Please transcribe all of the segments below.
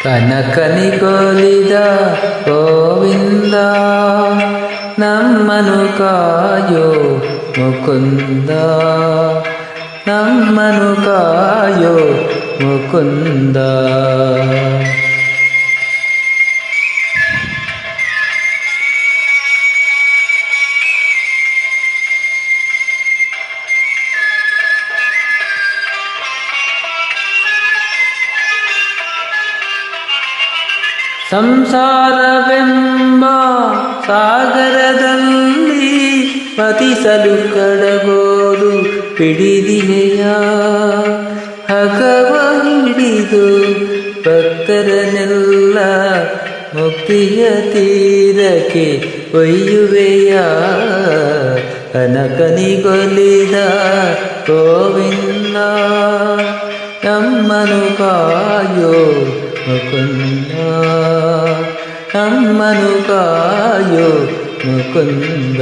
ಕನಕನಿಗೊಲಿದ ಗೋವಿಂದ ನಮ್ಮನು ಕಾಯೋ ಮುಕುಂದ, ನಮ್ಮನು ಕಾಯೋ ಮುಕುಂದ. ಸಂಸಾರವೆಂಬ ಸಾಗರದಲ್ಲಿ ಪತಿಸಲು ಕಡಗೋಲು ಹಿಡಿದಿಯೆಯ, ಹಗವ ಹಿಡಿದು ಭಕ್ತರನ್ನೆಲ್ಲ ಮುಕ್ತಿಯ ತೀರಕ್ಕೆ ಒಯ್ಯುವೆಯ. ಕನಕನಿಗೊಲಿದ ಗೋವಿಂದ ನಮ್ಮನು ಕಾಯೋ ಮುಕುಂದ, ನಮ್ಮನು ಕಾಯೋ ಮುಕುಂದ.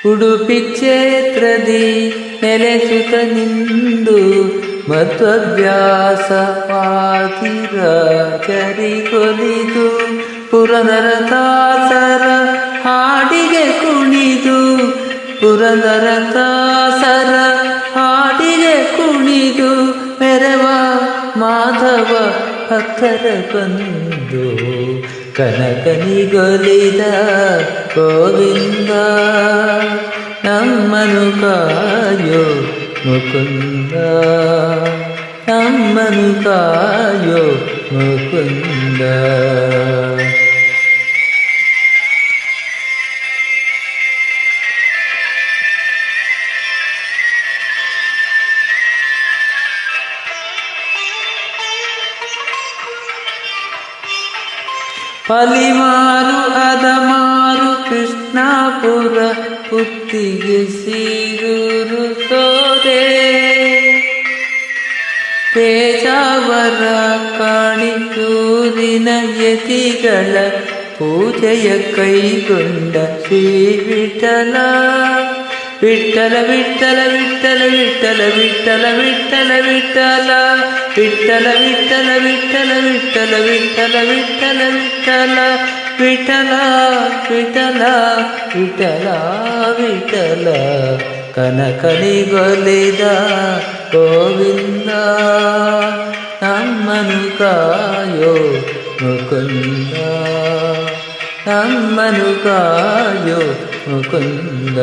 ಉಡುಪಿ ಕ್ಷೇತ್ರದಿ ನೆಲೆಸುತ್ತ ನಿಂದು ಮಧ್ವಾಭ್ಯಾಸ ಪಾತಿರಾಜರಿಗೊಲಿದು, ಪುರಂದರದಾಸರ ಹಾಡಿಗೆ ಕುಣಿದು, ಪುರಂದರದಾಸರ ಹಾಡಿಗೆ ಕುಣಿದು ಮೆರವ ಮಾಧವ ಭಕ್ತರ ಬಂದು. ಕನಕನಿಗೊಲಿದ ಗೋವಿಂದ ನಮ್ಮನು ಕಾಯೋ ಮುಕುಂದ, ನಮ್ಮನು ಕಾಯೋ ಮುಕುಂದ. ಪಲಿಮಾರು ಅದಮಾರು ಕೃಷ್ಣಾಪುರ ಪುತ್ತಿಗೆ ಸೀರೂರು ಸೋದೆ, ಪೇಜಾವರ ಕಾಣಿಯೂರಿನ ಯತಿಗಳ ಪೂಜೆಯ ಕೈಗೊಂಡ ಶ್ರೀ ವಿಠಲ. ವಿಠಲ ವಿಠಲ ವಿಠಲ ವಿಠಲ ವಿಠಲ ವಿಠಲ ವಿಠಲ ವಿಠಲ ವಿಠಲ ವಿಠಲ ವಿಠಲ ವಿಠಲ ವಿಠಲ ವಿಠಲ ವಿಠಲ ವಿಠಲ ವಿಠಲ. ಕನಕನಿಗೊಲಿದ ಗೋವಿಂದ ನಮ್ಮನು ಕಾಯೋ ಮುಕುಂದ, ನಮ್ಮನು ಕಾಯೋ ಮುಕುಂದ.